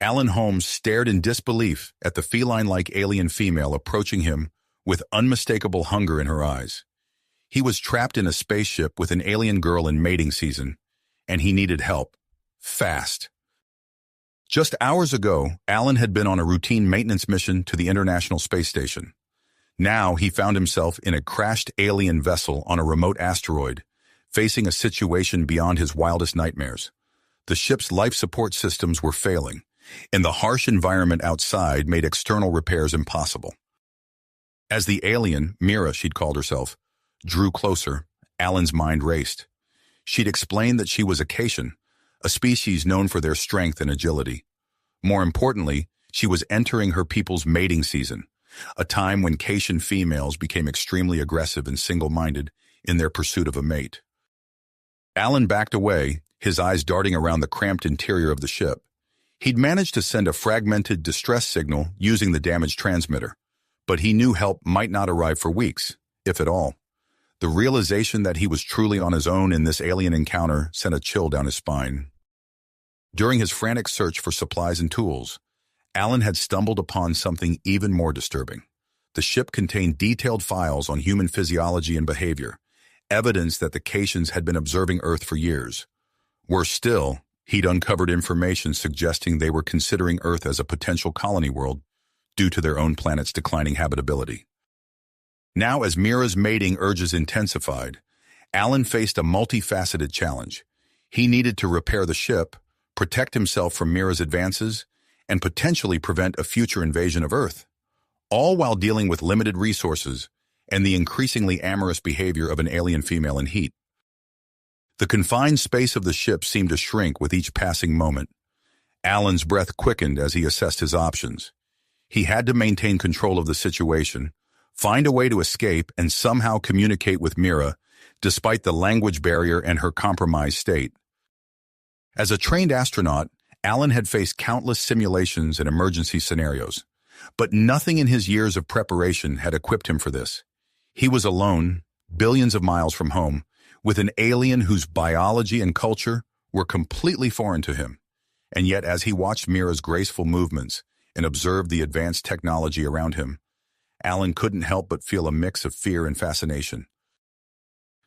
Alan Holmes stared in disbelief at the feline-like alien female approaching him with unmistakable hunger in her eyes. He was trapped in a spaceship with an alien girl in mating season, and he needed help. Fast. Just hours ago, Alan had been on a routine maintenance mission to the International Space Station. Now he found himself in a crashed alien vessel on a remote asteroid, facing a situation beyond his wildest nightmares. The ship's life support systems were failing, and the harsh environment outside made external repairs impossible. As the alien, Mira she'd called herself, drew closer, Alan's mind raced. She'd explained that she was a Cation, a species known for their strength and agility. More importantly, she was entering her people's mating season, a time when Cation females became extremely aggressive and single-minded in their pursuit of a mate. Alan backed away, his eyes darting around the cramped interior of the ship. He'd managed to send a fragmented distress signal using the damaged transmitter, but he knew help might not arrive for weeks, if at all. The realization that he was truly on his own in this alien encounter sent a chill down his spine. During his frantic search for supplies and tools, Alan had stumbled upon something even more disturbing. The ship contained detailed files on human physiology and behavior, evidence that the Cations had been observing Earth for years. Worse still, he'd uncovered information suggesting they were considering Earth as a potential colony world due to their own planet's declining habitability. Now, as Mira's mating urges intensified, Alan faced a multifaceted challenge. He needed to repair the ship, protect himself from Mira's advances, and potentially prevent a future invasion of Earth, all while dealing with limited resources and the increasingly amorous behavior of an alien female in heat. The confined space of the ship seemed to shrink with each passing moment. Alan's breath quickened as he assessed his options. He had to maintain control of the situation, find a way to escape, and somehow communicate with Mira, despite the language barrier and her compromised state. As a trained astronaut, Alan had faced countless simulations and emergency scenarios, but nothing in his years of preparation had equipped him for this. He was alone, billions of miles from home, with an alien whose biology and culture were completely foreign to him. And yet, as he watched Mira's graceful movements and observed the advanced technology around him, Alan couldn't help but feel a mix of fear and fascination.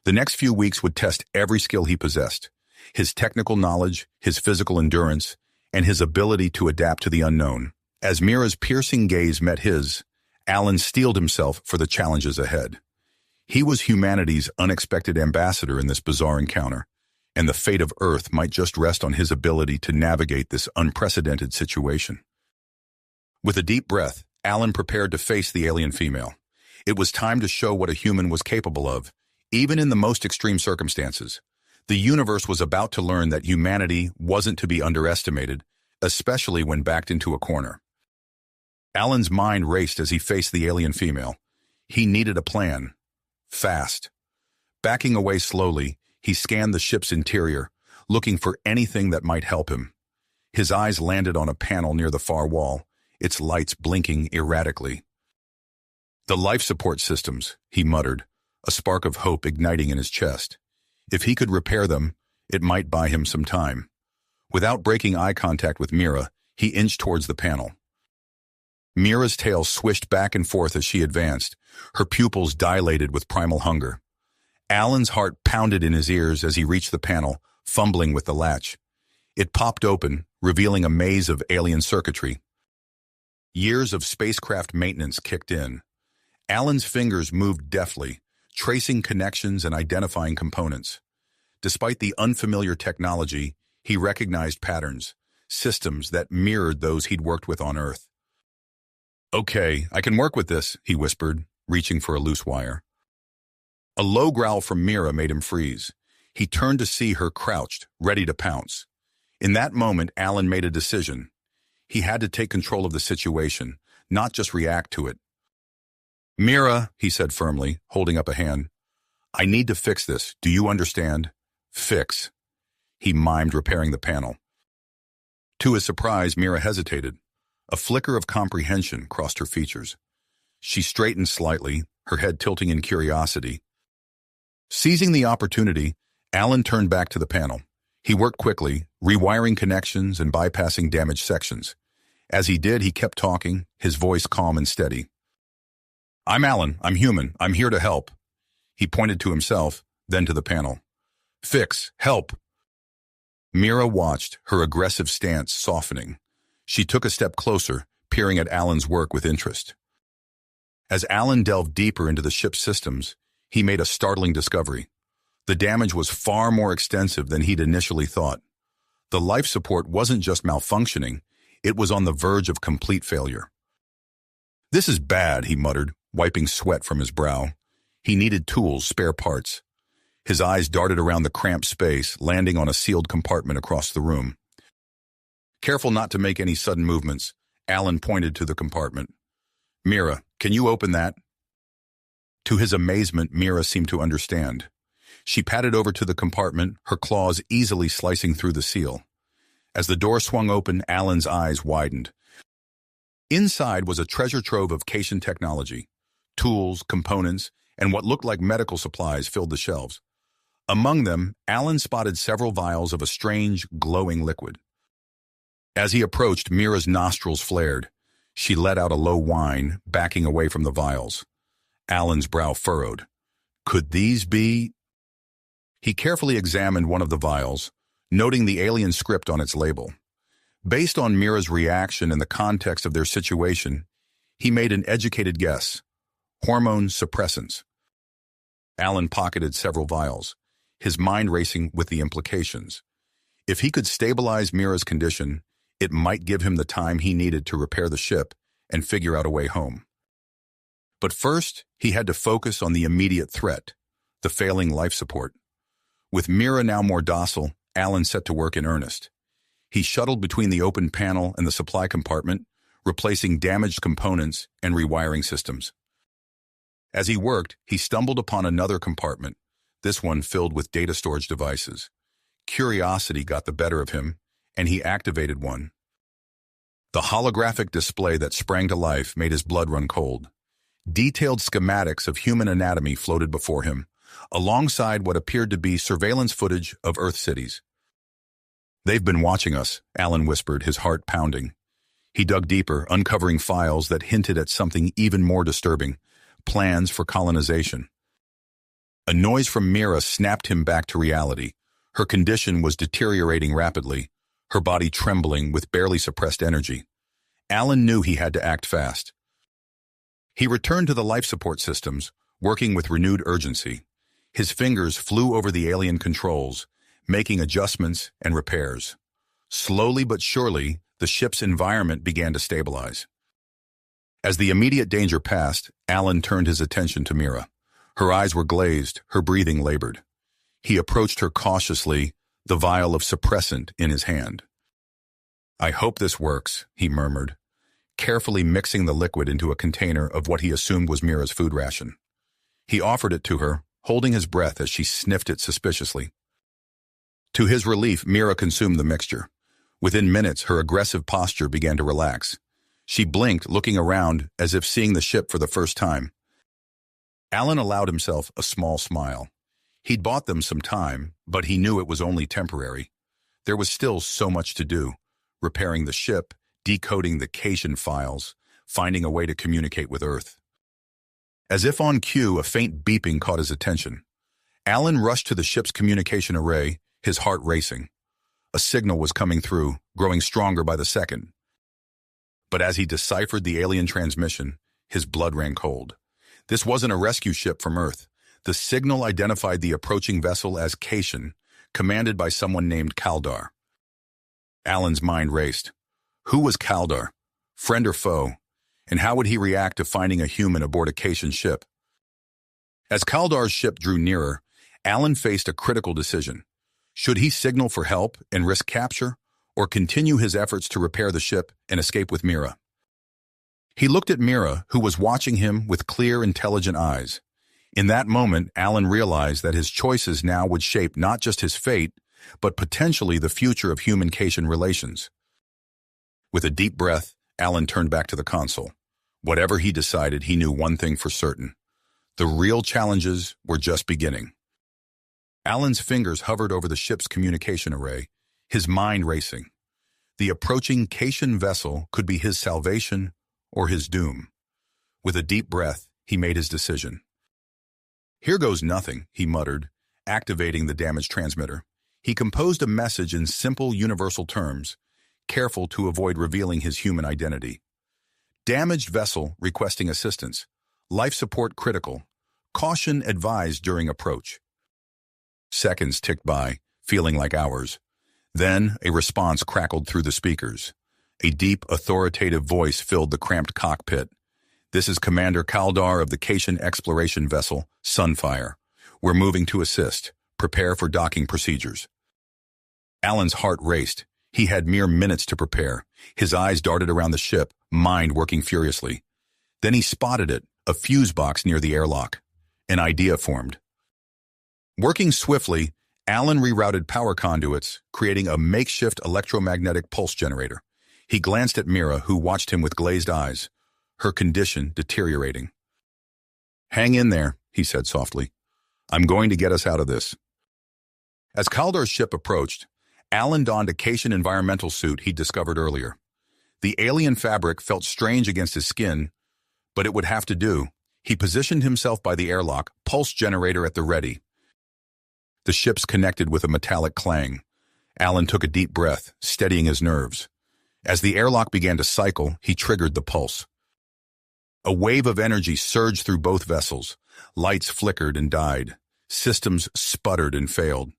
The next few weeks would test every skill he possessed: his technical knowledge, his physical endurance, and his ability to adapt to the unknown. As Mira's piercing gaze met his, Alan steeled himself for the challenges ahead. He was humanity's unexpected ambassador in this bizarre encounter, and the fate of Earth might just rest on his ability to navigate this unprecedented situation. With a deep breath, Alan prepared to face the alien female. It was time to show what a human was capable of, even in the most extreme circumstances. The universe was about to learn that humanity wasn't to be underestimated, especially when backed into a corner. Alan's mind raced as he faced the alien female. He needed a plan. Fast. Backing away slowly, he scanned the ship's interior, looking for anything that might help him. His eyes landed on a panel near the far wall, its lights blinking erratically. "The life support systems," he muttered, a spark of hope igniting in his chest. If he could repair them, it might buy him some time. Without breaking eye contact with Mira, he inched towards the panel. Mira's tail swished back and forth as she advanced, her pupils dilated with primal hunger. Alan's heart pounded in his ears as he reached the panel, fumbling with the latch. It popped open, revealing a maze of alien circuitry. Years of spacecraft maintenance kicked in. Alan's fingers moved deftly, tracing connections and identifying components. Despite the unfamiliar technology, he recognized patterns, systems that mirrored those he'd worked with on Earth. "Okay, I can work with this," he whispered, reaching for a loose wire. A low growl from Mira made him freeze. He turned to see her crouched, ready to pounce. In that moment, Alan made a decision. He had to take control of the situation, not just react to it. "Mira," he said firmly, holding up a hand, "I need to fix this. Do you understand?" "Fix." He mimed, repairing the panel. To his surprise, Mira hesitated. A flicker of comprehension crossed her features. She straightened slightly, her head tilting in curiosity. Seizing the opportunity, Alan turned back to the panel. He worked quickly, rewiring connections and bypassing damaged sections. As he did, he kept talking, his voice calm and steady. "I'm Alan. I'm human. I'm here to help." He pointed to himself, then to the panel. "Fix. Help." Mira watched, her aggressive stance softening. She took a step closer, peering at Alan's work with interest. As Alan delved deeper into the ship's systems, he made a startling discovery. The damage was far more extensive than he'd initially thought. The life support wasn't just malfunctioning, it was on the verge of complete failure. "This is bad," he muttered, wiping sweat from his brow. He needed tools, spare parts. His eyes darted around the cramped space, landing on a sealed compartment across the room. Careful not to make any sudden movements, Alan pointed to the compartment. "Mira, can you open that?" To his amazement, Mira seemed to understand. She padded over to the compartment, her claws easily slicing through the seal. As the door swung open, Alan's eyes widened. Inside was a treasure trove of Cation technology. Tools, components, and what looked like medical supplies filled the shelves. Among them, Alan spotted several vials of a strange, glowing liquid. As he approached, Mira's nostrils flared. She let out a low whine, backing away from the vials. Alan's brow furrowed. Could these be... He carefully examined one of the vials, noting the alien script on its label. Based on Mira's reaction and the context of their situation, he made an educated guess. Hormone suppressants. Alan pocketed several vials, his mind racing with the implications. If he could stabilize Mira's condition, it might give him the time he needed to repair the ship and figure out a way home. But first, he had to focus on the immediate threat, the failing life support. With Mira now more docile, Alan set to work in earnest. He shuttled between the open panel and the supply compartment, replacing damaged components and rewiring systems. As he worked, he stumbled upon another compartment, this one filled with data storage devices. Curiosity got the better of him, and he activated one. The holographic display that sprang to life made his blood run cold. Detailed schematics of human anatomy floated before him, alongside what appeared to be surveillance footage of Earth cities. "They've been watching us," Alan whispered, his heart pounding. He dug deeper, uncovering files that hinted at something even more disturbing, plans for colonization. A noise from Mira snapped him back to reality. Her condition was deteriorating rapidly, her body trembling with barely suppressed energy. Alan knew he had to act fast. He returned to the life support systems, working with renewed urgency. His fingers flew over the alien controls, making adjustments and repairs. Slowly but surely, the ship's environment began to stabilize. As the immediate danger passed, Alan turned his attention to Mira. Her eyes were glazed, her breathing labored. He approached her cautiously, the vial of suppressant in his hand. "I hope this works," he murmured, carefully mixing the liquid into a container of what he assumed was Mira's food ration. He offered it to her, holding his breath as she sniffed it suspiciously. To his relief, Mira consumed the mixture. Within minutes, her aggressive posture began to relax. She blinked, looking around as if seeing the ship for the first time. Alan allowed himself a small smile. He'd bought them some time, but he knew it was only temporary. There was still so much to do, repairing the ship, decoding the Cation files, finding a way to communicate with Earth. As if on cue, a faint beeping caught his attention. Alan rushed to the ship's communication array, his heart racing. A signal was coming through, growing stronger by the second. But as he deciphered the alien transmission, his blood ran cold. This wasn't a rescue ship from Earth. The signal identified the approaching vessel as Cation, commanded by someone named Kalar. Alan's mind raced. Who was Kalar? Friend or foe? And how would he react to finding a human aboard a Cation ship? As Kalar's ship drew nearer, Alan faced a critical decision. Should he signal for help and risk capture, or continue his efforts to repair the ship and escape with Mira? He looked at Mira, who was watching him with clear, intelligent eyes. In that moment, Alan realized that his choices now would shape not just his fate, but potentially the future of human-Cation relations. With a deep breath, Alan turned back to the console. Whatever he decided, he knew one thing for certain. The real challenges were just beginning. Alan's fingers hovered over the ship's communication array, his mind racing. The approaching Cation vessel could be his salvation or his doom. With a deep breath, he made his decision. "Here goes nothing," he muttered, activating the damaged transmitter. He composed a message in simple, universal terms, careful to avoid revealing his human identity. "Damaged vessel requesting assistance. Life support critical. Caution advised during approach." Seconds ticked by, feeling like hours. Then a response crackled through the speakers. A deep, authoritative voice filled the cramped cockpit. "This is Commander Kalar of the Cation exploration vessel, Sunfire. We're moving to assist. Prepare for docking procedures." Alan's heart raced. He had mere minutes to prepare. His eyes darted around the ship, mind working furiously. Then he spotted it, a fuse box near the airlock. An idea formed. Working swiftly, Alan rerouted power conduits, creating a makeshift electromagnetic pulse generator. He glanced at Mira, who watched him with glazed eyes, her condition deteriorating. "Hang in there," he said softly. "I'm going to get us out of this." As Kalar's ship approached, Alan donned a Cation environmental suit he'd discovered earlier. The alien fabric felt strange against his skin, but it would have to do. He positioned himself by the airlock, pulse generator at the ready. The ships connected with a metallic clang. Alan took a deep breath, steadying his nerves. As the airlock began to cycle, he triggered the pulse. A wave of energy surged through both vessels. Lights flickered and died. Systems sputtered and failed.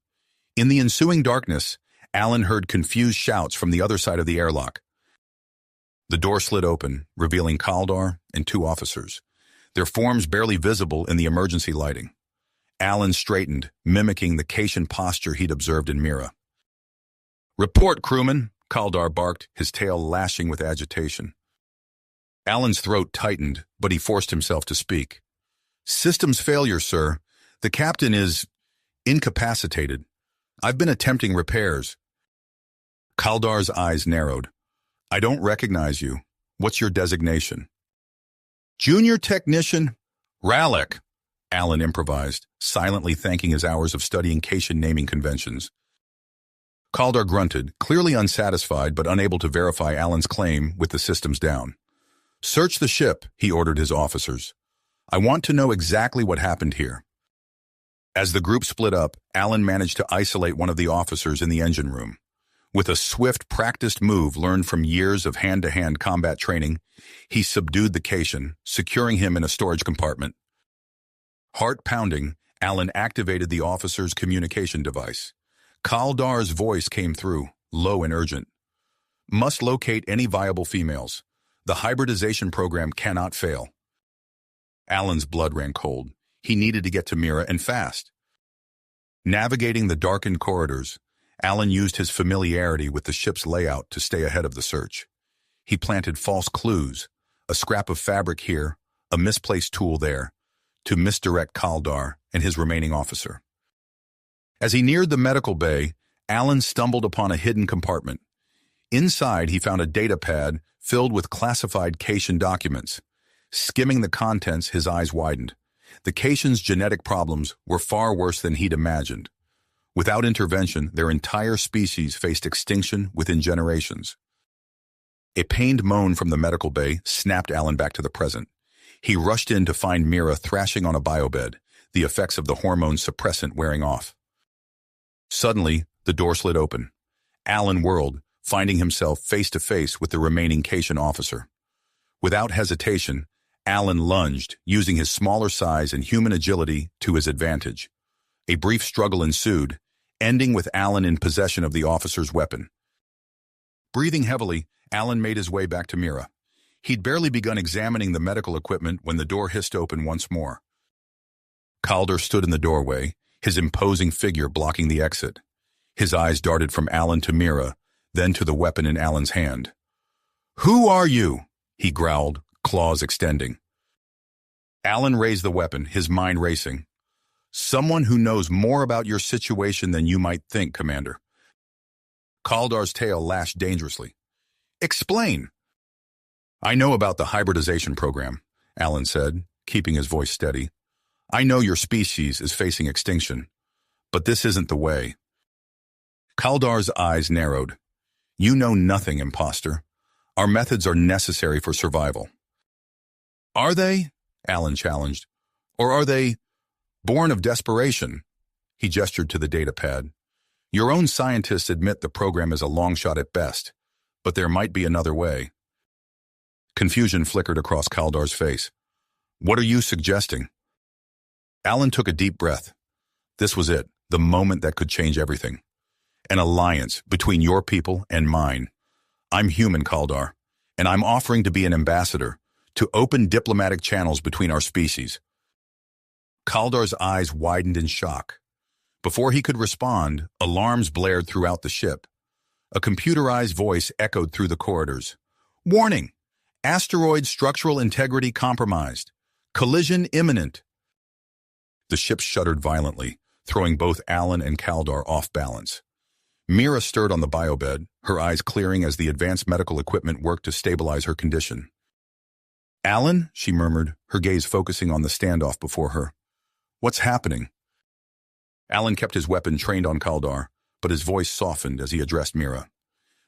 In the ensuing darkness, Alan heard confused shouts from the other side of the airlock. The door slid open, revealing Kalar and two officers, their forms barely visible in the emergency lighting. Alan straightened, mimicking the Cation posture he'd observed in Mira. "Report, crewman," Kalar barked, his tail lashing with agitation. Alan's throat tightened, but he forced himself to speak. "Systems failure, sir. The captain is incapacitated. I've been attempting repairs." Kalar's eyes narrowed. "I don't recognize you. What's your designation?" "Junior technician Rallick," Alan improvised, silently thanking his hours of studying Cation naming conventions. Kalar grunted, clearly unsatisfied but unable to verify Alan's claim with the systems down. "Search the ship," he ordered his officers. "I want to know exactly what happened here." As the group split up, Alan managed to isolate one of the officers in the engine room. With a swift, practiced move learned from years of hand-to-hand combat training, he subdued the Cation, securing him in a storage compartment. Heart pounding, Alan activated the officer's communication device. Kalar's voice came through, low and urgent. "Must locate any viable females. The hybridization program cannot fail." Alan's blood ran cold. He needed to get to Mira, and fast. Navigating the darkened corridors, Alan used his familiarity with the ship's layout to stay ahead of the search. He planted false clues, a scrap of fabric here, a misplaced tool there, to misdirect Kalar and his remaining officer. As he neared the medical bay, Alan stumbled upon a hidden compartment. Inside, he found a data pad filled with classified Cation documents. Skimming the contents, his eyes widened. The Cation's genetic problems were far worse than he'd imagined. Without intervention, their entire species faced extinction within generations. A pained moan from the medical bay snapped Alan back to the present. He rushed in to find Mira thrashing on a biobed, the effects of the hormone suppressant wearing off. Suddenly, the door slid open. Alan whirled, finding himself face-to-face with the remaining Cation officer. Without hesitation, Alan lunged, using his smaller size and human agility to his advantage. A brief struggle ensued, ending with Alan in possession of the officer's weapon. Breathing heavily, Alan made his way back to Mira. He'd barely begun examining the medical equipment when the door hissed open once more. Kalar stood in the doorway, his imposing figure blocking the exit. His eyes darted from Alan to Mira, then to the weapon in Alan's hand. "Who are you?" he growled, claws extending. Alan raised the weapon, his mind racing. "Someone who knows more about your situation than you might think, Commander." Kalar's tail lashed dangerously. "Explain." "I know about the hybridization program," Alan said, keeping his voice steady. "I know your species is facing extinction. But this isn't the way. Kaldar's eyes narrowed. You know nothing, imposter. Our methods are necessary for survival. Are they? Alan challenged. Or are they born of desperation? He gestured to the data pad. Your own scientists admit the program is a long shot at best, but there might be another way. Confusion flickered across Kaldar's face. What are you suggesting? Alan took a deep breath. This was it, the moment that could change everything. An alliance between your people and mine. I'm human, Kaldar, and I'm offering to be an ambassador, to open diplomatic channels between our species. Kaldar's eyes widened in shock. Before he could respond, alarms blared throughout the ship. A computerized voice echoed through the corridors. Warning! Asteroid structural integrity compromised. Collision imminent. The ship shuddered violently, throwing both Alan and Kaldar off balance. Mira stirred on the biobed, her eyes clearing as the advanced medical equipment worked to stabilize her condition. Alan, she murmured, her gaze focusing on the standoff before her. What's happening? Alan kept his weapon trained on Kaldar, but his voice softened as he addressed Mira.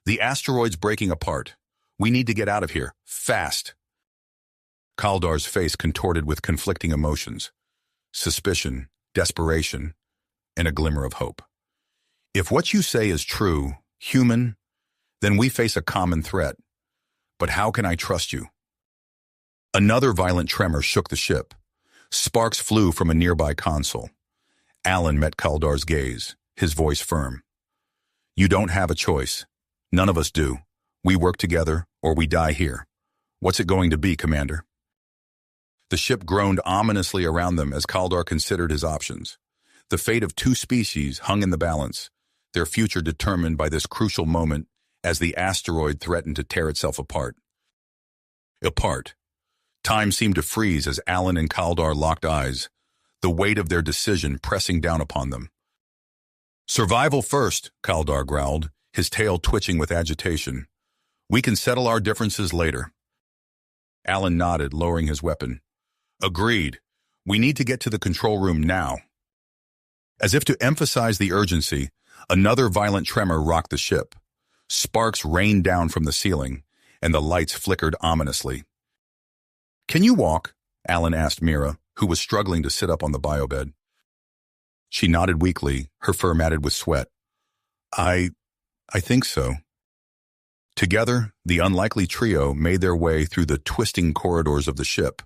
The asteroid's breaking apart. We need to get out of here, fast. Kaldar's face contorted with conflicting emotions. Suspicion, desperation, and a glimmer of hope. If what you say is true, human, then we face a common threat. But how can I trust you? Another violent tremor shook the ship. Sparks flew from a nearby console. Alan met Kaldar's gaze, his voice firm. You don't have a choice. None of us do. We work together, or we die here. What's it going to be, Commander? The ship groaned ominously around them as Kaldar considered his options. The fate of two species hung in the balance, their future determined by this crucial moment as the asteroid threatened to tear itself apart. Time seemed to freeze as Alan and Kaldar locked eyes, the weight of their decision pressing down upon them. Survival first, Kaldar growled, his tail twitching with agitation. We can settle our differences later. Alan nodded, lowering his weapon. Agreed. We need to get to the control room now. As if to emphasize the urgency, another violent tremor rocked the ship. Sparks rained down from the ceiling, and the lights flickered ominously. Can you walk? Alan asked Mira, who was struggling to sit up on the biobed. She nodded weakly, her fur matted with sweat. I think so. Together, the unlikely trio made their way through the twisting corridors of the ship.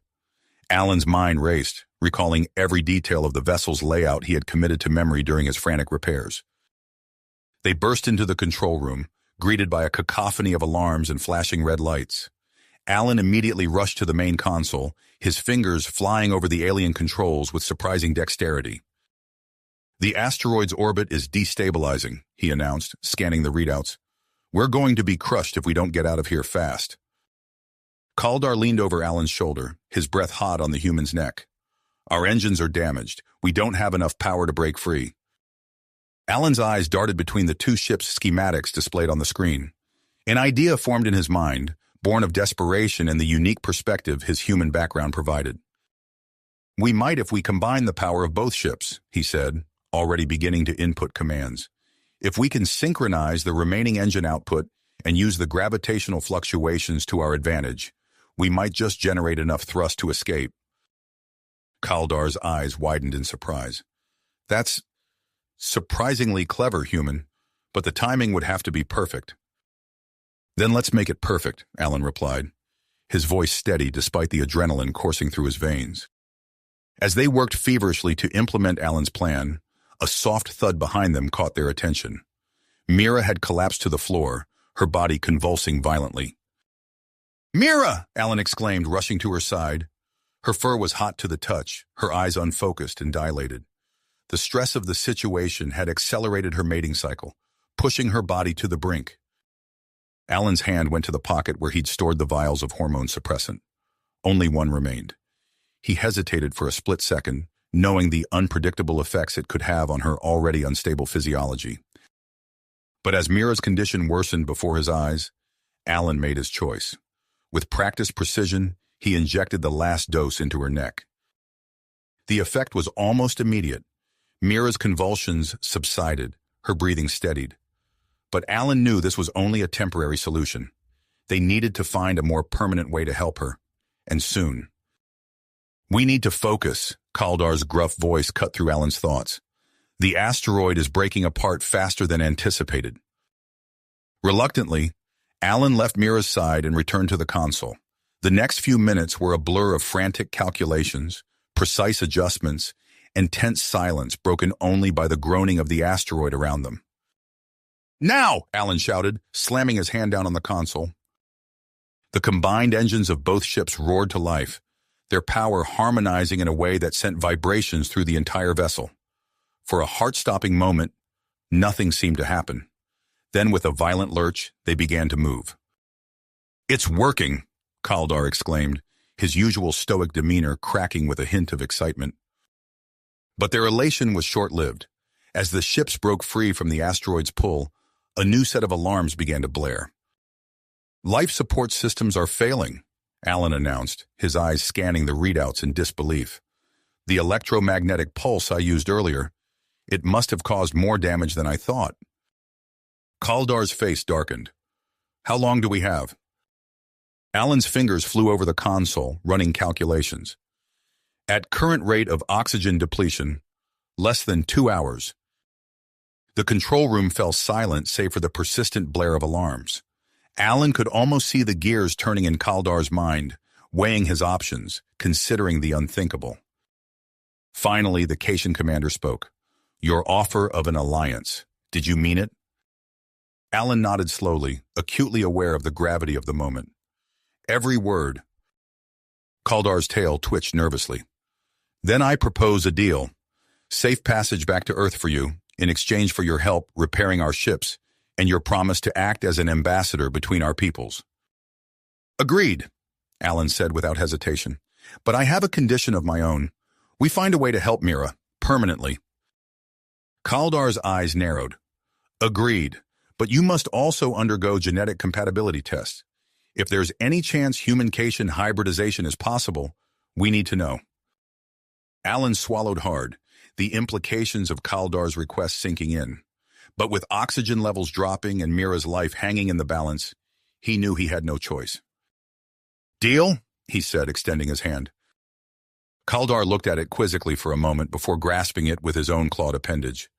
Alan's mind raced, recalling every detail of the vessel's layout he had committed to memory during his frantic repairs. They burst into the control room, greeted by a cacophony of alarms and flashing red lights. Alan immediately rushed to the main console, his fingers flying over the alien controls with surprising dexterity. The asteroid's orbit is destabilizing, he announced, scanning the readouts. We're going to be crushed if we don't get out of here fast. Kaldar leaned over Alan's shoulder, his breath hot on the human's neck. Our engines are damaged. We don't have enough power to break free. Alan's eyes darted between the two ships' schematics displayed on the screen. An idea formed in his mind, born of desperation and the unique perspective his human background provided. We might if we combine the power of both ships, he said, already beginning to input commands. If we can synchronize the remaining engine output and use the gravitational fluctuations to our advantage, we might just generate enough thrust to escape. Kaldar's eyes widened in surprise. That's surprisingly clever, human, but the timing would have to be perfect. Then let's make it perfect, Alan replied, his voice steady despite the adrenaline coursing through his veins. As they worked feverishly to implement Alan's plan, a soft thud behind them caught their attention. Mira had collapsed to the floor, her body convulsing violently. Mira! Alan exclaimed, rushing to her side. Her fur was hot to the touch, her eyes unfocused and dilated. The stress of the situation had accelerated her mating cycle, pushing her body to the brink. Alan's hand went to the pocket where he'd stored the vials of hormone suppressant. Only one remained. He hesitated for a split second, knowing the unpredictable effects it could have on her already unstable physiology. But as Mira's condition worsened before his eyes, Alan made his choice. With practiced precision, he injected the last dose into her neck. The effect was almost immediate. Mira's convulsions subsided, her breathing steadied. But Alan knew this was only a temporary solution. They needed to find a more permanent way to help her, and soon. "We need to focus," Kaldar's gruff voice cut through Alan's thoughts. "The asteroid is breaking apart faster than anticipated." Reluctantly, Alan left Mira's side and returned to the console. The next few minutes were a blur of frantic calculations, precise adjustments, and tense silence broken only by the groaning of the asteroid around them. "Now!" Alan shouted, slamming his hand down on the console. The combined engines of both ships roared to life, their power harmonizing in a way that sent vibrations through the entire vessel. For a heart-stopping moment, nothing seemed to happen. Then, with a violent lurch, they began to move. "It's working!" Kaldar exclaimed, his usual stoic demeanor cracking with a hint of excitement. But their elation was short-lived. As the ships broke free from the asteroid's pull, a new set of alarms began to blare. "Life support systems are failing," Alan announced, his eyes scanning the readouts in disbelief. "The electromagnetic pulse I used earlier, it must have caused more damage than I thought." Kaldar's face darkened. "How long do we have?" Alan's fingers flew over the console, running calculations. "At current rate of oxygen depletion, less than 2 hours." The control room fell silent save for the persistent blare of alarms. Alan could almost see the gears turning in Kaldar's mind, weighing his options, considering the unthinkable. Finally, the Cation commander spoke. "Your offer of an alliance. Did you mean it?" Alan nodded slowly, acutely aware of the gravity of the moment. "Every word." Kaldar's tail twitched nervously. "Then I propose a deal. Safe passage back to Earth for you, in exchange for your help repairing our ships, and your promise to act as an ambassador between our peoples." "Agreed," Alan said without hesitation. "But I have a condition of my own. We find a way to help Mira, permanently." Kaldar's eyes narrowed. "Agreed, but you must also undergo genetic compatibility tests. If there's any chance human-Cation hybridization is possible, we need to know." Alan swallowed hard, the implications of Kaldar's request sinking in. But with oxygen levels dropping and Mira's life hanging in the balance, he knew he had no choice. "Deal?" he said, extending his hand. Kaldar looked at it quizzically for a moment before grasping it with his own clawed appendage.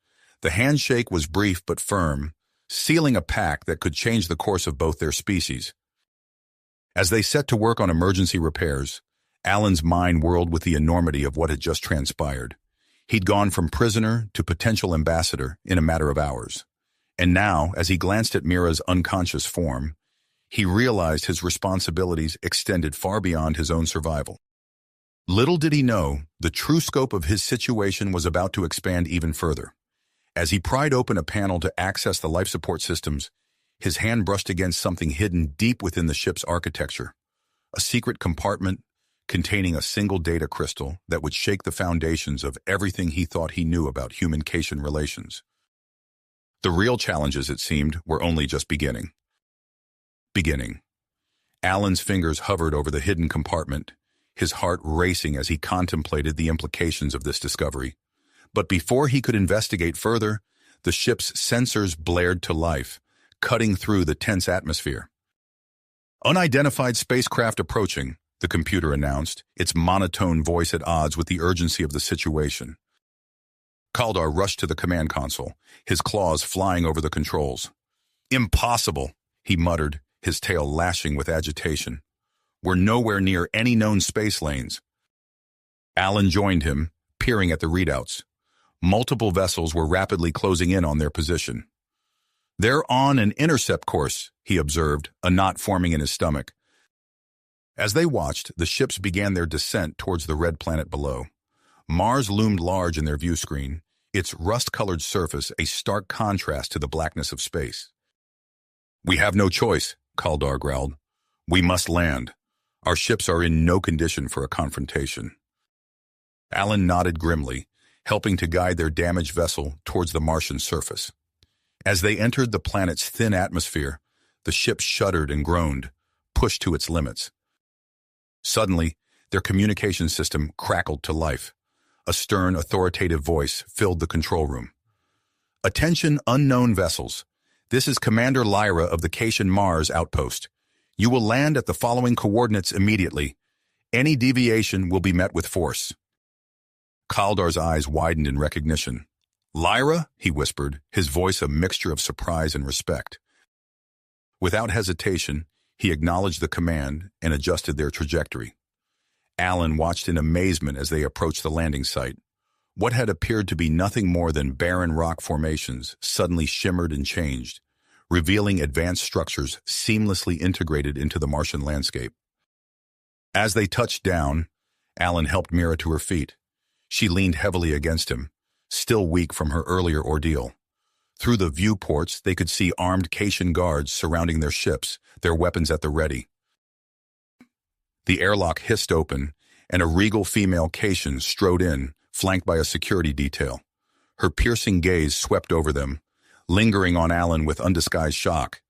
The handshake was brief but firm, sealing a pact that could change the course of both their species. As they set to work on emergency repairs, Alan's mind whirled with the enormity of what had just transpired. He'd gone from prisoner to potential ambassador in a matter of hours. And now, as he glanced at Mira's unconscious form, he realized his responsibilities extended far beyond his own survival. Little did he know, the true scope of his situation was about to expand even further. As he pried open a panel to access the life support systems, his hand brushed against something hidden deep within the ship's architecture. A secret compartment containing a single data crystal that would shake the foundations of everything he thought he knew about human-Cation relations. The real challenges, it seemed, were only just beginning. Alan's fingers hovered over the hidden compartment, his heart racing as he contemplated the implications of this discovery. But before he could investigate further, the ship's sensors blared to life, cutting through the tense atmosphere. "Unidentified spacecraft approaching," the computer announced, its monotone voice at odds with the urgency of the situation. Kaldar rushed to the command console, his claws flying over the controls. "Impossible," he muttered, his tail lashing with agitation. "We're nowhere near any known space lanes." Alan joined him, peering at the readouts. Multiple vessels were rapidly closing in on their position. "They're on an intercept course," he observed, a knot forming in his stomach. As they watched, the ships began their descent towards the red planet below. Mars loomed large in their view screen, its rust-colored surface a stark contrast to the blackness of space. "We have no choice," Kaldar growled. "We must land. Our ships are in no condition for a confrontation." Alan nodded grimly, helping to guide their damaged vessel towards the Martian surface. As they entered the planet's thin atmosphere, the ship shuddered and groaned, pushed to its limits. Suddenly, their communication system crackled to life. A stern, authoritative voice filled the control room. Attention, unknown vessels. This is Commander Lyra of the Cation Mars outpost. You will land at the following coordinates immediately. Any deviation will be met with force. Kaldar's eyes widened in recognition. Lyra, he whispered, his voice a mixture of surprise and respect. Without hesitation, he acknowledged the command and adjusted their trajectory. Alan watched in amazement as they approached the landing site. What had appeared to be nothing more than barren rock formations suddenly shimmered and changed, revealing advanced structures seamlessly integrated into the Martian landscape. As they touched down, Alan helped Mira to her feet. She leaned heavily against him, still weak from her earlier ordeal. Through the viewports, they could see armed Cation guards surrounding their ships, their weapons at the ready. The airlock hissed open, and a regal female Cation strode in, flanked by a security detail. Her piercing gaze swept over them, lingering on Alan with undisguised shock.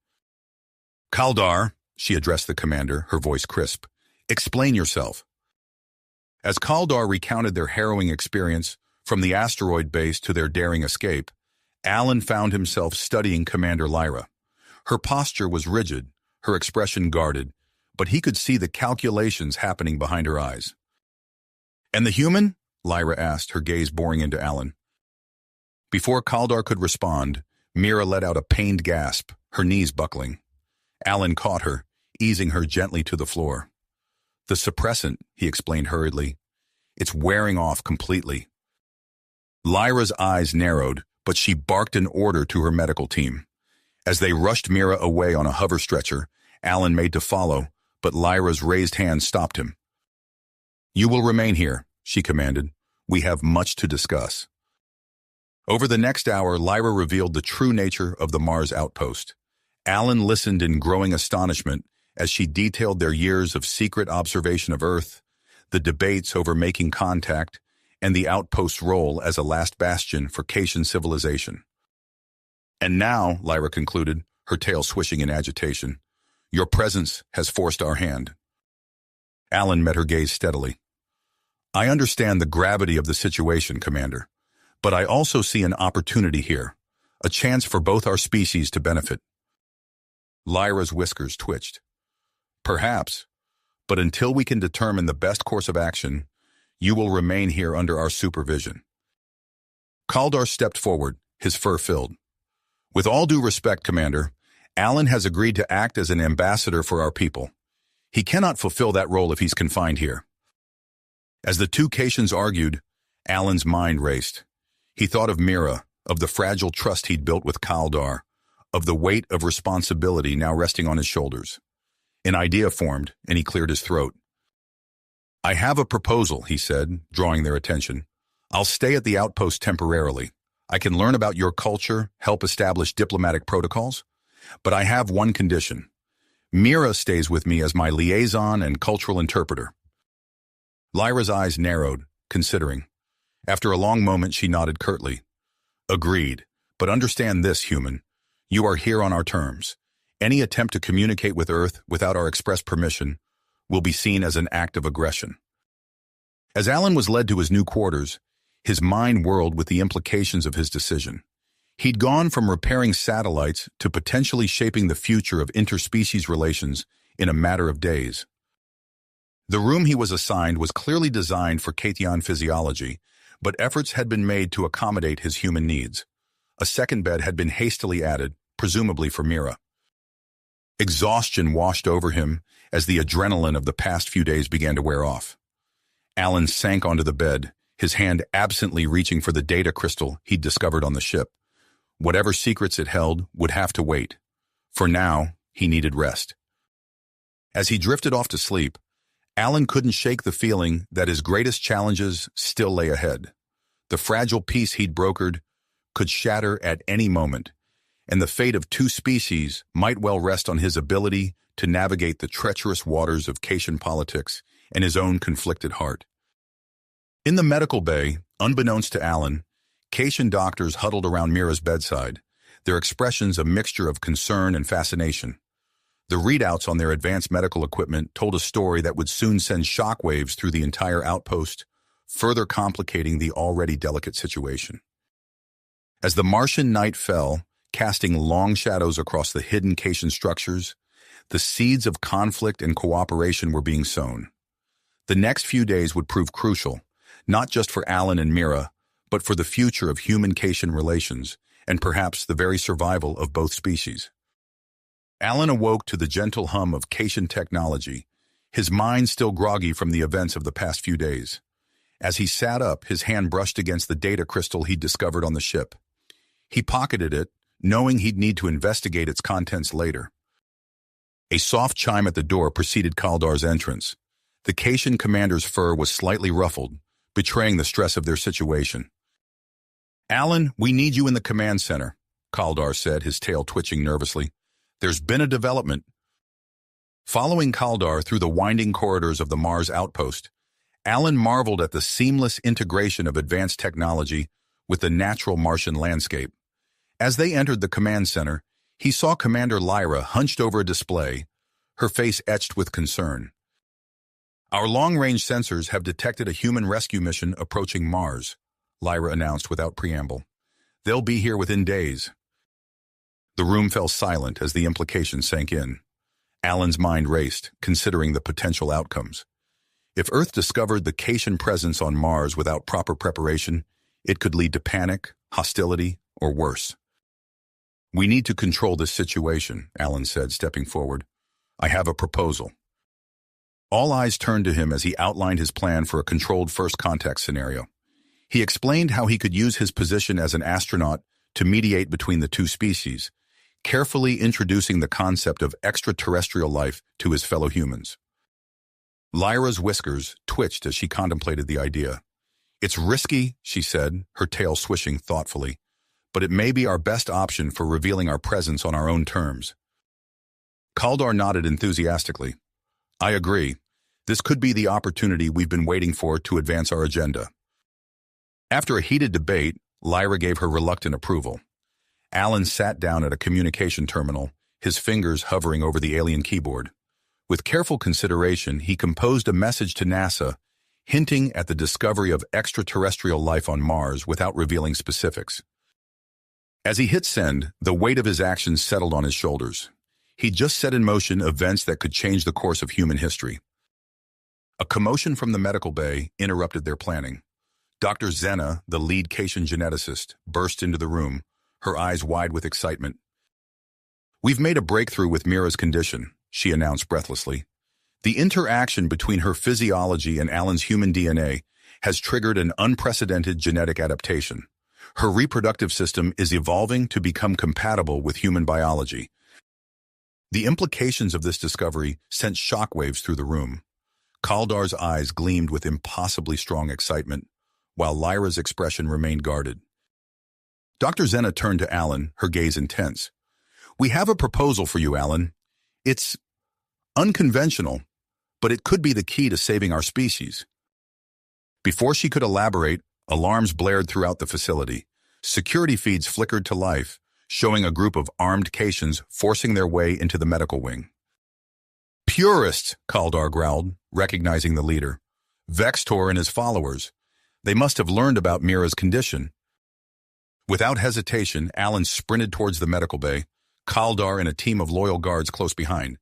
"Kaldar," she addressed the commander, her voice crisp, "explain yourself." As Kaldar recounted their harrowing experience, from the asteroid base to their daring escape, Alan found himself studying Commander Lyra. Her posture was rigid, her expression guarded, but he could see the calculations happening behind her eyes. "And the human?" Lyra asked, her gaze boring into Alan. Before Kaldar could respond, Mira let out a pained gasp, her knees buckling. Alan caught her, easing her gently to the floor. "The suppressant," he explained hurriedly. "It's wearing off completely." Lyra's eyes narrowed, but she barked an order to her medical team. As they rushed Mira away on a hover stretcher, Alan made to follow, but Lyra's raised hand stopped him. "You will remain here," she commanded. "We have much to discuss." Over the next hour, Lyra revealed the true nature of the Mars outpost. Alan listened in growing astonishment as she detailed their years of secret observation of Earth, the debates over making contact, and the outpost's role as a last bastion for Cation civilization. "And now," Lyra concluded, her tail swishing in agitation, "your presence has forced our hand." Alan met her gaze steadily. "I understand the gravity of the situation, Commander, but I also see an opportunity here, a chance for both our species to benefit." Lyra's whiskers twitched. "Perhaps, but until we can determine the best course of action, you will remain here under our supervision." Kaldar stepped forward, his fur filled. "With all due respect, Commander, Alan has agreed to act as an ambassador for our people. He cannot fulfill that role if he's confined here." As the two Cations argued, Alan's mind raced. He thought of Mira, of the fragile trust he'd built with Kaldar, of the weight of responsibility now resting on his shoulders. An idea formed, and he cleared his throat. "I have a proposal," he said, drawing their attention. "I'll stay at the outpost temporarily. I can learn about your culture, help establish diplomatic protocols, but I have one condition. Mira stays with me as my liaison and cultural interpreter." Lyra's eyes narrowed, considering. After a long moment, she nodded curtly. "Agreed, but understand this, human. You are here on our terms. Any attempt to communicate with Earth without our express permission will be seen as an act of aggression." As Alan was led to his new quarters, his mind whirled with the implications of his decision. He'd gone from repairing satellites to potentially shaping the future of interspecies relations in a matter of days. The room he was assigned was clearly designed for Cation physiology, but efforts had been made to accommodate his human needs. A second bed had been hastily added, presumably for Mira. Exhaustion washed over him as the adrenaline of the past few days began to wear off. Alan sank onto the bed, his hand absently reaching for the data crystal he'd discovered on the ship. Whatever secrets it held would have to wait. For now, he needed rest. As he drifted off to sleep, Alan couldn't shake the feeling that his greatest challenges still lay ahead. The fragile peace he'd brokered could shatter at any moment, and the fate of two species might well rest on his ability to navigate the treacherous waters of Cation politics and his own conflicted heart. In the medical bay, unbeknownst to Alan, Cation doctors huddled around Mira's bedside, their expressions a mixture of concern and fascination. The readouts on their advanced medical equipment told a story that would soon send shockwaves through the entire outpost, further complicating the already delicate situation. As the Martian night fell, casting long shadows across the hidden Cation structures, the seeds of conflict and cooperation were being sown. The next few days would prove crucial, not just for Alan and Mira, but for the future of human-Cation relations, and perhaps the very survival of both species. Alan awoke to the gentle hum of Cation technology, his mind still groggy from the events of the past few days. As he sat up, his hand brushed against the data crystal he'd discovered on the ship. He pocketed it, knowing he'd need to investigate its contents later. A soft chime at the door preceded Kaldar's entrance. The Cation commander's fur was slightly ruffled, betraying the stress of their situation. "Alan, we need you in the command center," Kaldar said, his tail twitching nervously. "There's been a development." Following Kaldar through the winding corridors of the Mars outpost, Alan marveled at the seamless integration of advanced technology with the natural Martian landscape. As they entered the command center, he saw Commander Lyra hunched over a display, her face etched with concern. "Our long-range sensors have detected a human rescue mission approaching Mars," Lyra announced without preamble. "They'll be here within days." The room fell silent as the implication sank in. Alan's mind raced, considering the potential outcomes. If Earth discovered the Cation presence on Mars without proper preparation, it could lead to panic, hostility, or worse. "We need to control this situation," Alan said, stepping forward. "I have a proposal." All eyes turned to him as he outlined his plan for a controlled first contact scenario. He explained how he could use his position as an astronaut to mediate between the two species, carefully introducing the concept of extraterrestrial life to his fellow humans. Lyra's whiskers twitched as she contemplated the idea. "It's risky," she said, her tail swishing thoughtfully, "but it may be our best option for revealing our presence on our own terms." Kaldar nodded enthusiastically. "I agree. This could be the opportunity we've been waiting for to advance our agenda." After a heated debate, Lyra gave her reluctant approval. Alan sat down at a communication terminal, his fingers hovering over the alien keyboard. With careful consideration, he composed a message to NASA, hinting at the discovery of extraterrestrial life on Mars without revealing specifics. As he hit send, the weight of his actions settled on his shoulders. He'd just set in motion events that could change the course of human history. A commotion from the medical bay interrupted their planning. Dr. Zena, the lead Cation geneticist, burst into the room, her eyes wide with excitement. "We've made a breakthrough with Mira's condition," she announced breathlessly. "The interaction between her physiology and Alan's human DNA has triggered an unprecedented genetic adaptation. Her reproductive system is evolving to become compatible with human biology." The implications of this discovery sent shockwaves through the room. Kaldar's eyes gleamed with impossibly strong excitement, while Lyra's expression remained guarded. Dr. Zena turned to Alan, her gaze intense. "We have a proposal for you, Alan. It's unconventional, but it could be the key to saving our species." Before she could elaborate, alarms blared throughout the facility. Security feeds flickered to life, showing a group of armed Cations forcing their way into the medical wing. "Purists," Kaldar growled, recognizing the leader. "Vextor and his followers. They must have learned about Mira's condition." Without hesitation, Alan sprinted towards the medical bay, Kaldar and a team of loyal guards close behind.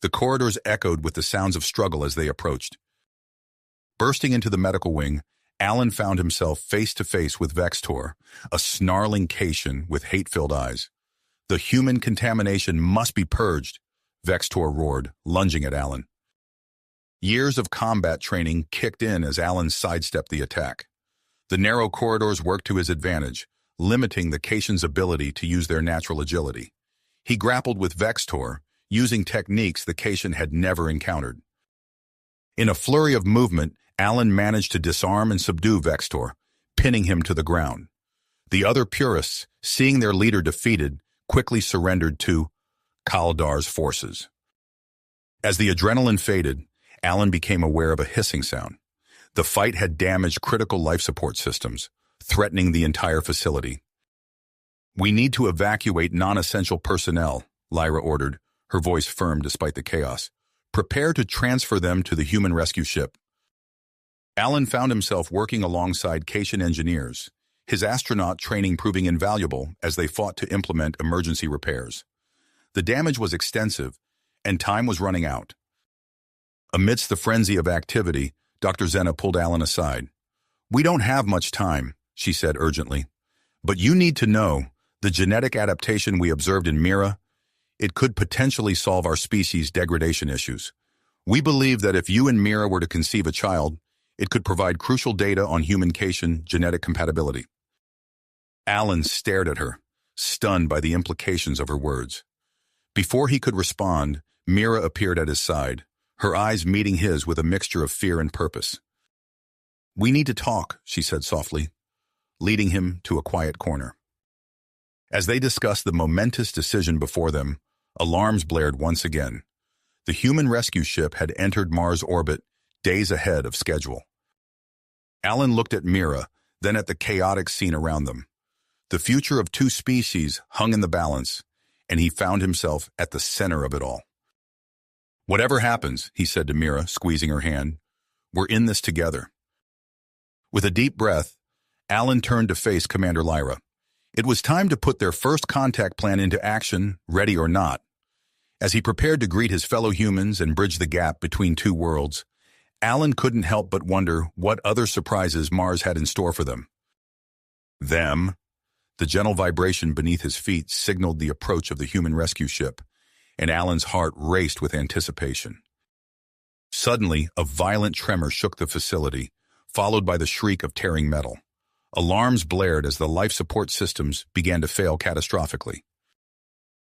The corridors echoed with the sounds of struggle as they approached. Bursting into the medical wing, Alan found himself face-to-face with Vextor, a snarling Cation with hate-filled eyes. "The human contamination must be purged," Vextor roared, lunging at Alan. Years of combat training kicked in as Alan sidestepped the attack. The narrow corridors worked to his advantage, limiting the Cation's ability to use their natural agility. He grappled with Vextor, using techniques the Cation had never encountered. In a flurry of movement, Alan managed to disarm and subdue Vextor, pinning him to the ground. The other purists, seeing their leader defeated, quickly surrendered to Kaldar's forces. As the adrenaline faded, Alan became aware of a hissing sound. The fight had damaged critical life support systems, threatening the entire facility. "We need to evacuate non-essential personnel," Lyra ordered, her voice firm despite the chaos. "Prepare to transfer them to the human rescue ship." Alan found himself working alongside Cation engineers, his astronaut training proving invaluable as they fought to implement emergency repairs. The damage was extensive, and time was running out. Amidst the frenzy of activity, Dr. Zena pulled Alan aside. "We don't have much time," she said urgently. "But you need to know, the genetic adaptation we observed in Mira, it could potentially solve our species' degradation issues. We believe that if you and Mira were to conceive a child, it could provide crucial data on human-Cation genetic compatibility." Alan stared at her, stunned by the implications of her words. Before he could respond, Mira appeared at his side, her eyes meeting his with a mixture of fear and purpose. "We need to talk," she said softly, leading him to a quiet corner. As they discussed the momentous decision before them, alarms blared once again. The human rescue ship had entered Mars orbit days ahead of schedule. Alan looked at Mira, then at the chaotic scene around them. The future of two species hung in the balance, and he found himself at the center of it all. "Whatever happens," he said to Mira, squeezing her hand, "we're in this together." With a deep breath, Alan turned to face Commander Lyra. It was time to put their first contact plan into action, ready or not. As he prepared to greet his fellow humans and bridge the gap between two worlds, Alan couldn't help but wonder what other surprises Mars had in store for them. Them? The gentle vibration beneath his feet signaled the approach of the human rescue ship, and Alan's heart raced with anticipation. Suddenly, a violent tremor shook the facility, followed by the shriek of tearing metal. Alarms blared as the life support systems began to fail catastrophically.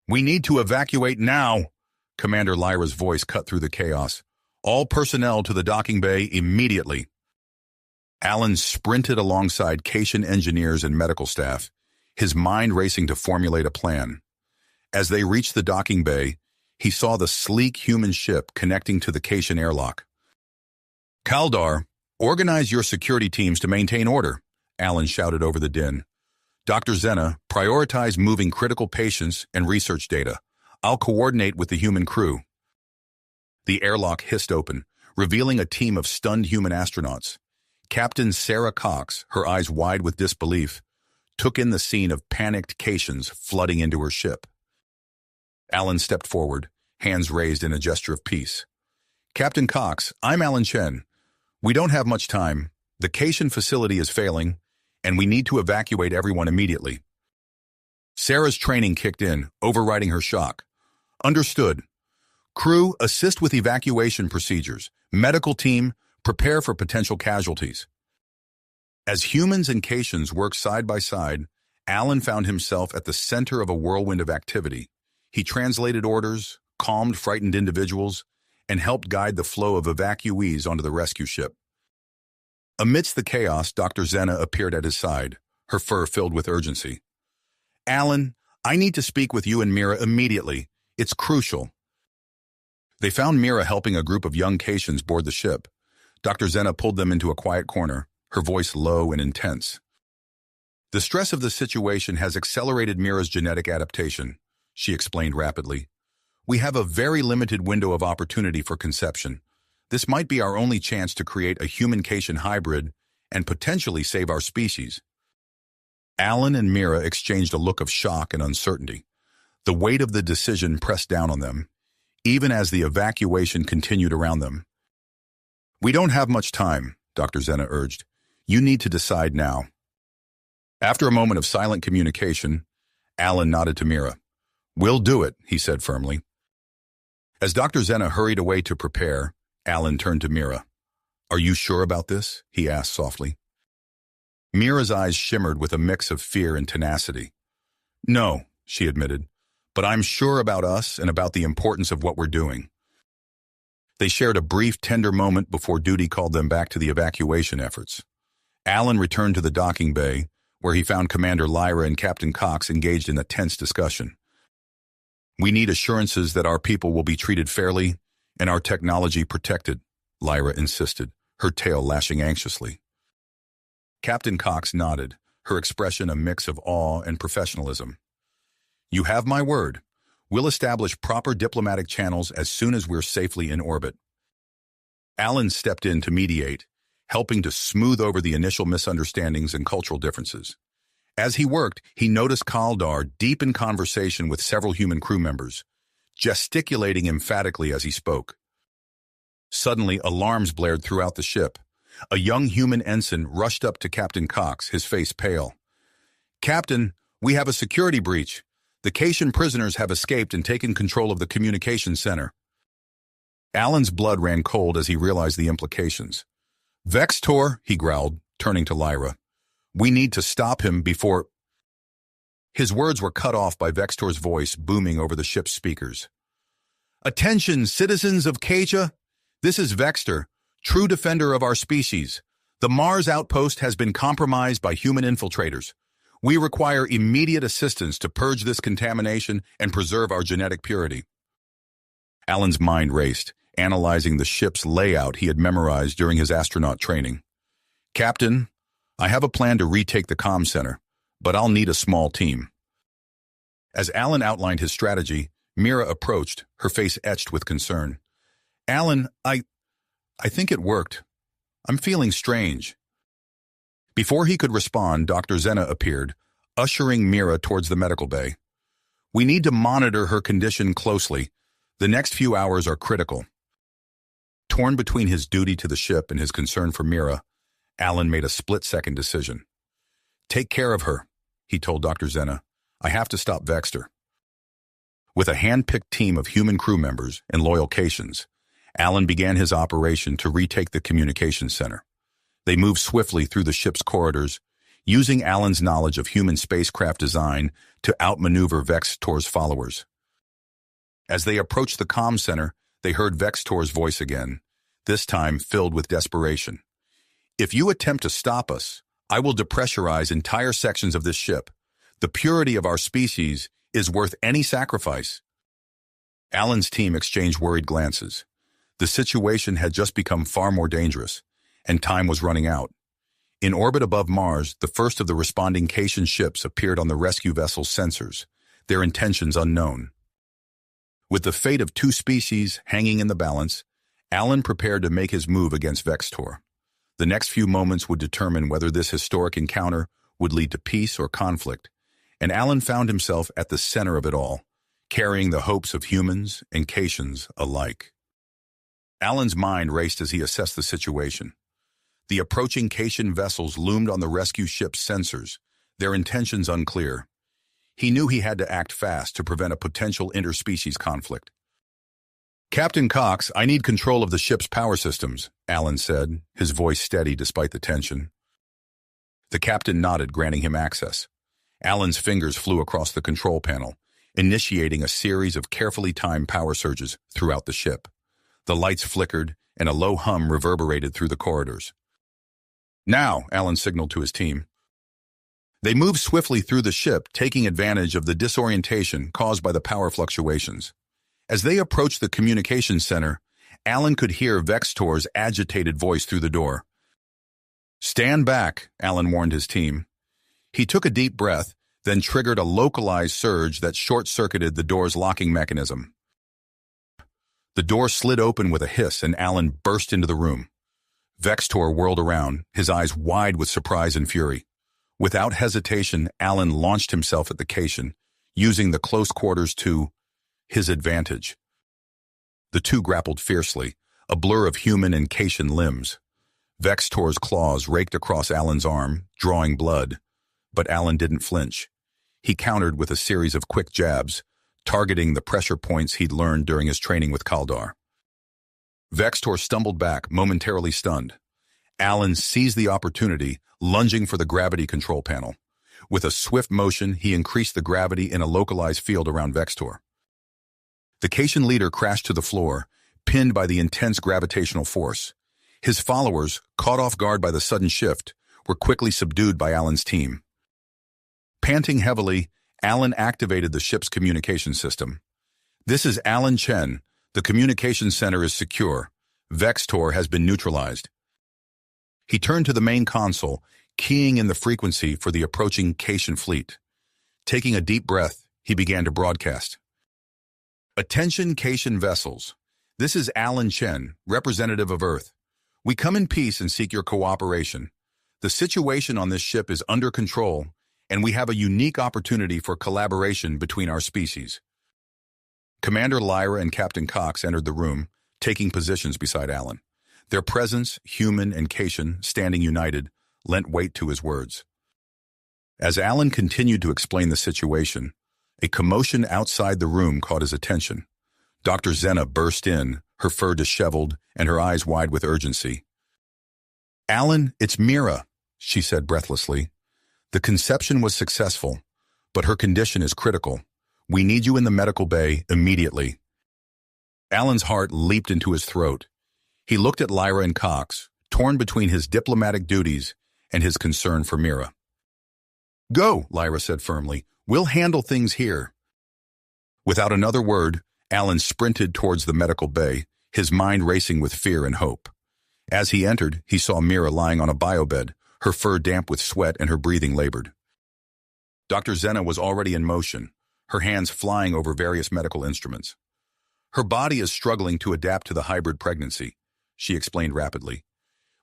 "We need to evacuate now!" Commander Lyra's voice cut through the chaos. "All personnel to the docking bay immediately." Alan sprinted alongside Cation engineers and medical staff, his mind racing to formulate a plan. As they reached the docking bay, he saw the sleek human ship connecting to the Cation airlock. "Kalar, organize your security teams to maintain order," Alan shouted over the din. "Dr. Zena, prioritize moving critical patients and research data. I'll coordinate with the human crew." The airlock hissed open, revealing a team of stunned human astronauts. Captain Sarah Cox, her eyes wide with disbelief, took in the scene of panicked Cations flooding into her ship. Alan stepped forward, hands raised in a gesture of peace. "Captain Cox, I'm Alan Chen. We don't have much time. The Cation facility is failing, and we need to evacuate everyone immediately." Sarah's training kicked in, overriding her shock. "Understood. Crew, assist with evacuation procedures. Medical team, prepare for potential casualties." As humans and Cations worked side by side, Alan found himself at the center of a whirlwind of activity. He translated orders, calmed frightened individuals, and helped guide the flow of evacuees onto the rescue ship. Amidst the chaos, Dr. Zena appeared at his side, her fur filled with urgency. "Alan, I need to speak with you and Mira immediately. It's crucial." They found Mira helping a group of young Cations board the ship. Dr. Zena pulled them into a quiet corner, her voice low and intense. "The stress of the situation has accelerated Mira's genetic adaptation," she explained rapidly. "We have a very limited window of opportunity for conception. This might be our only chance to create a human-Cation hybrid and potentially save our species." Alan and Mira exchanged a look of shock and uncertainty. The weight of the decision pressed down on them, even as the evacuation continued around them. "We don't have much time," Dr. Zena urged. "You need to decide now." After a moment of silent communication, Alan nodded to Mira. "We'll do it," he said firmly. As Dr. Zena hurried away to prepare, Alan turned to Mira. "Are you sure about this?" he asked softly. Mira's eyes shimmered with a mix of fear and tenacity. "No," she admitted, "but I'm sure about us and about the importance of what we're doing." They shared a brief, tender moment before duty called them back to the evacuation efforts. Alan returned to the docking bay, where he found Commander Lyra and Captain Cox engaged in a tense discussion. "We need assurances that our people will be treated fairly and our technology protected," Lyra insisted, her tail lashing anxiously. Captain Cox nodded, her expression a mix of awe and professionalism. "You have my word. We'll establish proper diplomatic channels as soon as we're safely in orbit." Alan stepped in to mediate, helping to smooth over the initial misunderstandings and cultural differences. As he worked, he noticed Kalar deep in conversation with several human crew members, gesticulating emphatically as he spoke. Suddenly, alarms blared throughout the ship. A young human ensign rushed up to Captain Cox, his face pale. "Captain, we have a security breach. The Cation prisoners have escaped and taken control of the communications center." Alan's blood ran cold as he realized the implications. "Vextor," he growled, turning to Lyra. "We need to stop him before—" His words were cut off by Vextor's voice booming over the ship's speakers. "Attention, citizens of Kasia! This is Vextor, true defender of our species. The Mars outpost has been compromised by human infiltrators. We require immediate assistance to purge this contamination and preserve our genetic purity." Alan's mind raced, analyzing the ship's layout he had memorized during his astronaut training. "Captain, I have a plan to retake the comm center, but I'll need a small team." As Alan outlined his strategy, Mira approached, her face etched with concern. "Alan, I think it worked. I'm feeling strange." Before he could respond, Dr. Zena appeared, ushering Mira towards the medical bay. "We need to monitor her condition closely. The next few hours are critical." Torn between his duty to the ship and his concern for Mira, Alan made a split-second decision. "Take care of her," he told Dr. Zena. "I have to stop Vextor." With a hand-picked team of human crew members and loyal Katians, Alan began his operation to retake the communications center. They moved swiftly through the ship's corridors, using Alan's knowledge of human spacecraft design to outmaneuver Vextor's followers. As they approached the comm center, they heard Vextor's voice again, this time filled with desperation. "If you attempt to stop us, I will depressurize entire sections of this ship. The purity of our species is worth any sacrifice." Alan's team exchanged worried glances. The situation had just become far more dangerous, and time was running out. In orbit above Mars, the first of the responding Cation ships appeared on the rescue vessel's sensors, their intentions unknown. With the fate of two species hanging in the balance, Alan prepared to make his move against Vextor. The next few moments would determine whether this historic encounter would lead to peace or conflict, and Alan found himself at the center of it all, carrying the hopes of humans and Katians alike. Alan's mind raced as he assessed the situation. The approaching Cation vessels loomed on the rescue ship's sensors, their intentions unclear. He knew he had to act fast to prevent a potential interspecies conflict. "Captain Cox, I need control of the ship's power systems," Alan said, his voice steady despite the tension. The captain nodded, granting him access. Alan's fingers flew across the control panel, initiating a series of carefully timed power surges throughout the ship. The lights flickered, and a low hum reverberated through the corridors. "Now," Alan signaled to his team. They moved swiftly through the ship, taking advantage of the disorientation caused by the power fluctuations. As they approached the communications center, Alan could hear Vextor's agitated voice through the door. "Stand back," Alan warned his team. He took a deep breath, then triggered a localized surge that short-circuited the door's locking mechanism. The door slid open with a hiss, and Alan burst into the room. Vextor whirled around, his eyes wide with surprise and fury. Without hesitation, Alan launched himself at the Cation, using the close quarters to his advantage. The two grappled fiercely, a blur of human and Cation limbs. Vextor's claws raked across Alan's arm, drawing blood, but Alan didn't flinch. He countered with a series of quick jabs, targeting the pressure points he'd learned during his training with Kalar. Vextor stumbled back, momentarily stunned. Alan seized the opportunity, lunging for the gravity control panel. With a swift motion, he increased the gravity in a localized field around Vextor. The Cation leader crashed to the floor, pinned by the intense gravitational force. His followers, caught off guard by the sudden shift, were quickly subdued by Alan's team. Panting heavily, Alan activated the ship's communication system. "This is Alan Chen. The communications center is secure. Vextor has been neutralized." He turned to the main console, keying in the frequency for the approaching Cation fleet. Taking a deep breath, he began to broadcast. "Attention Cation vessels. This is Alan Chen, representative of Earth. We come in peace and seek your cooperation. The situation on this ship is under control, and we have a unique opportunity for collaboration between our species. Commander Lyra and Captain Cox entered the room, taking positions beside Alan. Their presence, human and Cation, standing united, lent weight to his words. As Alan continued to explain the situation, a commotion outside the room caught his attention. Dr. Zena burst in, her fur disheveled and her eyes wide with urgency. "Alan, it's Mira," she said breathlessly. "The conception was successful, but her condition is critical. We need you in the medical bay immediately." Alan's heart leaped into his throat. He looked at Lyra and Cox, torn between his diplomatic duties and his concern for Mira. "Go," Lyra said firmly. "We'll handle things here." Without another word, Alan sprinted towards the medical bay, his mind racing with fear and hope. As he entered, he saw Mira lying on a biobed, her fur damp with sweat and her breathing labored. Dr. Zena was already in motion, her hands flying over various medical instruments. "Her body is struggling to adapt to the hybrid pregnancy," she explained rapidly.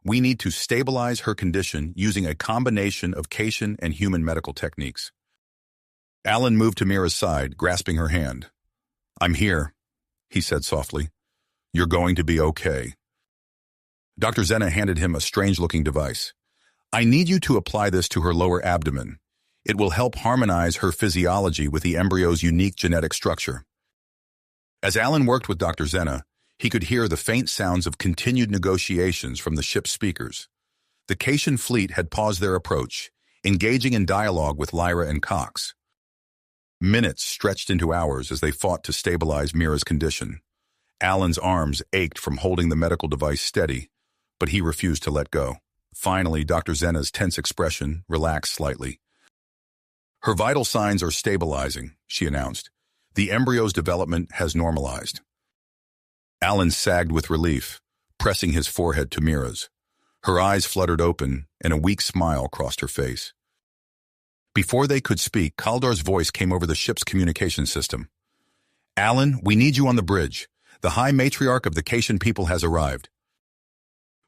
"We need to stabilize her condition using a combination of Cation and human medical techniques." Alan moved to Mira's side, grasping her hand. "I'm here," he said softly. "You're going to be okay." Dr. Zena handed him a strange-looking device. "I need you to apply this to her lower abdomen. It will help harmonize her physiology with the embryo's unique genetic structure." As Alan worked with Dr. Zena, he could hear the faint sounds of continued negotiations from the ship's speakers. The Cation fleet had paused their approach, engaging in dialogue with Lyra and Cox. Minutes stretched into hours as they fought to stabilize Mira's condition. Alan's arms ached from holding the medical device steady, but he refused to let go. Finally, Dr. Zena's tense expression relaxed slightly. "Her vital signs are stabilizing," she announced. "The embryo's development has normalized." Alan sagged with relief, pressing his forehead to Mira's. Her eyes fluttered open, and a weak smile crossed her face. Before they could speak, Kaldar's voice came over the ship's communication system. "Alan, we need you on the bridge. The High Matriarch of the Cation people has arrived."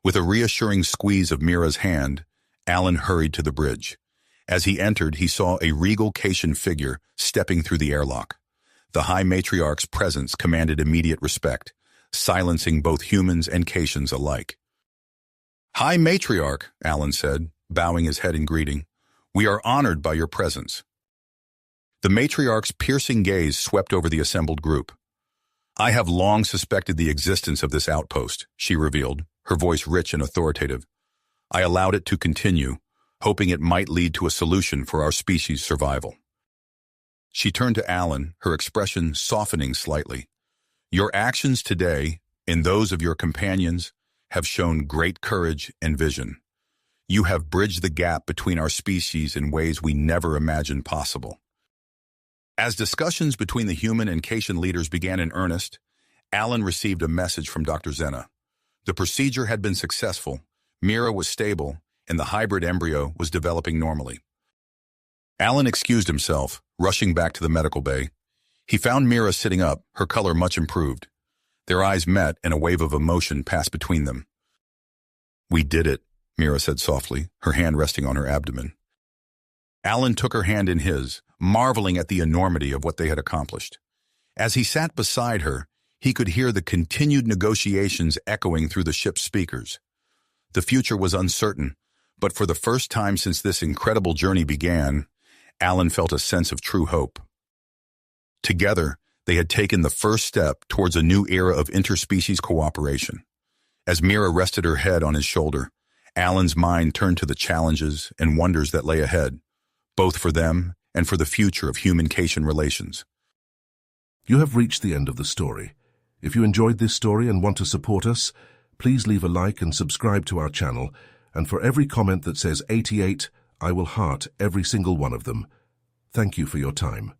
With a reassuring squeeze of Mira's hand, Alan hurried to the bridge. As he entered, he saw a regal Cation figure stepping through the airlock. The High Matriarch's presence commanded immediate respect, silencing both humans and Cations alike. "High Matriarch," Alan said, bowing his head in greeting, "we are honored by your presence." The matriarch's piercing gaze swept over the assembled group. "I have long suspected the existence of this outpost," she revealed, her voice rich and authoritative. "I allowed it to continue, hoping it might lead to a solution for our species' survival." She turned to Alan, her expression softening slightly. "Your actions today, and those of your companions, have shown great courage and vision. You have bridged the gap between our species in ways we never imagined possible." As discussions between the human and Cation leaders began in earnest, Alan received a message from Dr. Zena. The procedure had been successful, Mira was stable, and the hybrid embryo was developing normally. Alan excused himself, rushing back to the medical bay. He found Mira sitting up, her color much improved. Their eyes met, and a wave of emotion passed between them. "We did it," Mira said softly, her hand resting on her abdomen. Alan took her hand in his, marveling at the enormity of what they had accomplished. As he sat beside her, he could hear the continued negotiations echoing through the ship's speakers. The future was uncertain, but for the first time since this incredible journey began, Alan felt a sense of true hope. Together, they had taken the first step towards a new era of interspecies cooperation. As Mira rested her head on his shoulder, Alan's mind turned to the challenges and wonders that lay ahead, both for them and for the future of human-Cation relations. You have reached the end of the story. If you enjoyed this story and want to support us, please leave a like and subscribe to our channel, and for every comment that says 88, I will heart every single one of them. Thank you for your time.